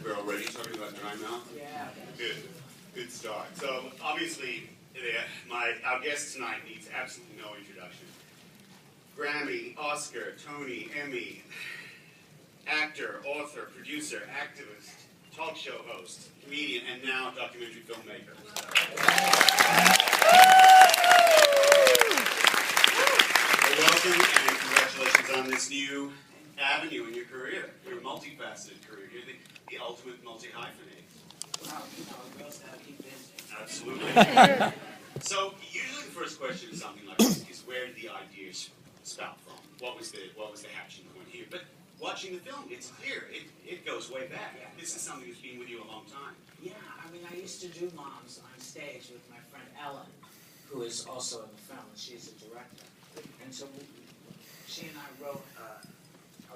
We're already talking about dry mouth? Yeah. Good. Good start. So, obviously, our guest tonight needs absolutely no introduction. Grammy, Oscar, Tony, Emmy, actor, author, producer, activist, talk show host, comedian, and now documentary filmmaker. Well, welcome and congratulations on this new avenue in your career, your multifaceted career. You're the ultimate multi-hyphenate. Wow, girls gotta keep busy. Absolutely. So usually the first question is something like this: is where did the idea spout from? What was the hatching point here? But watching the film, it's clear. It goes way back. Yeah. This is something that's been with you a long time. Yeah, I mean, I used to do Moms on stage with my friend Ellen, who is also in the film, and she's a director. And so she and I wrote a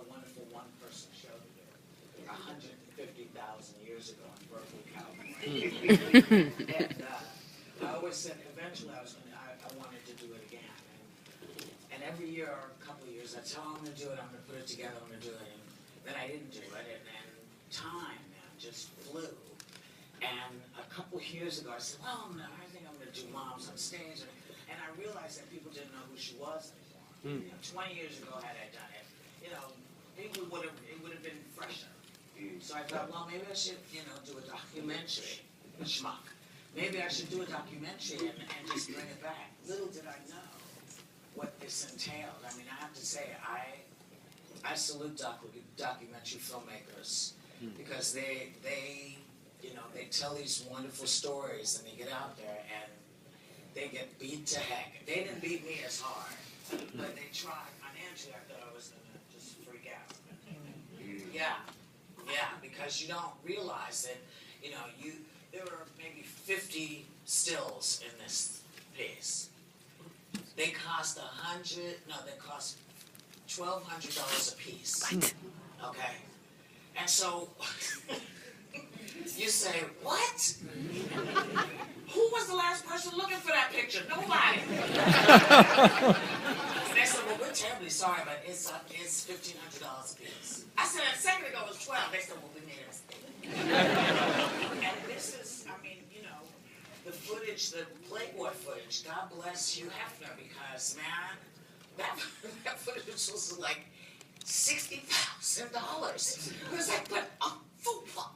wonderful one-person show together 150,000 years ago in Berkeley, California. And I always said eventually I wanted to do it again. And every year or a couple of years, I'd say, oh, I'm going to do it, I'm going to put it together, I'm going to do it. And then I didn't do it, and then time just flew. And a couple of years ago, I said, well, no, I think I'm going to do Moms on stage. And I realized that people didn't know who she was anymore. 20 years ago, had I done it, it would have been fresher. So I thought, well, maybe I should, do a documentary. Schmuck. Maybe I should do a documentary and just bring it back. Little did I know what this entailed. I mean, I have to say, I salute documentary filmmakers because they tell these wonderful stories and they get out there and they get beat to heck. They didn't beat me as hard, but they tried. Financially, I thought I was going to just freak out. Yeah, because you don't realize that, there are maybe 50 stills in this piece. They cost $1,200 a piece. What? Okay. And so you say, what? Who was the last person looking for that picture? Nobody. They said, well, we're terribly sorry, but it's $1,500 a piece. I said, a second ago it was 12. They said, well, we made a mistake. And this is, the footage, the Playboy footage, God bless Hugh Hefner, because, man, that footage was like $60,000. It was like, but,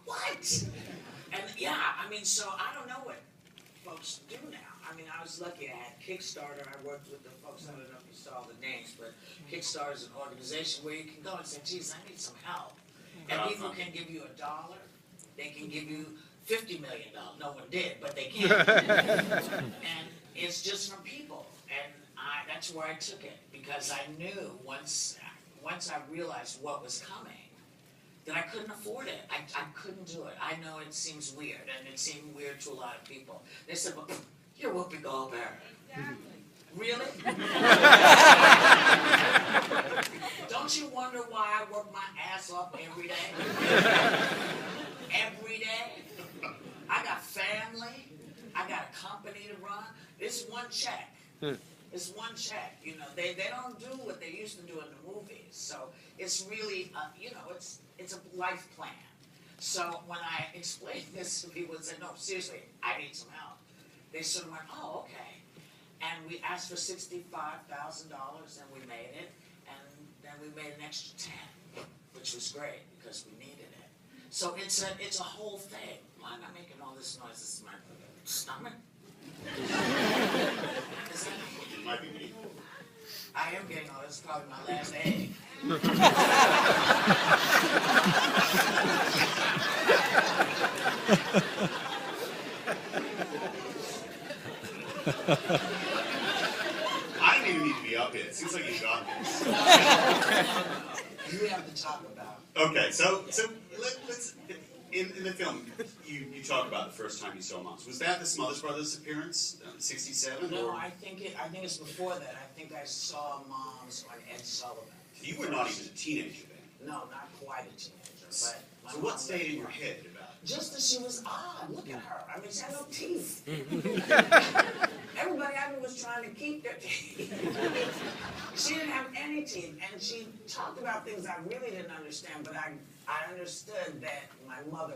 what? And, so I don't know what folks do now. I mean, I was lucky. I had Kickstarter. I worked with the folks. I don't know if you saw the names, but Kickstarter is an organization where you can go and say, geez, I need some help. And people can give you $1. They can give you $50 million. No one did, but they can. And it's just from people. And that's where I took it, because I knew once I realized what was coming, that I couldn't afford it. I couldn't do it. I know it seems weird, and it seemed weird to a lot of people. They said, well, you're Whoopi Goldberg. Exactly. Really? Don't you wonder why I work my ass off every day? Every day? I got family. I got a company to run. It's one check. It's one check. They don't do what they used to do in the movies. So it's really, it's a life plan. So when I explained this to people and said, no, seriously, I need some help, they sort of went, oh, okay. And we asked for $65,000 and we made it. And then we made an extra 10, which was great because we needed it. So it's a whole thing. Why am I making all this noise? This is my stomach. It might be me. I am getting all this. Is probably my last egg. I don't even need to be up here. It seems like you got this. You have to talk about. Okay, so let's in the film you talk about the first time you saw Moms. Was that the Smothers Brothers appearance, '67? No, I think it's before that. I think I saw Moms on Ed Sullivan. You were not even a teenager then. No, not quite a teenager, but So what stayed in your head about it? Just that she was odd. Look at her. I mean, she had no teeth. Everybody I knew was trying to keep their teeth. She didn't have any teeth, and she talked about things I really didn't understand, but I understood that my mother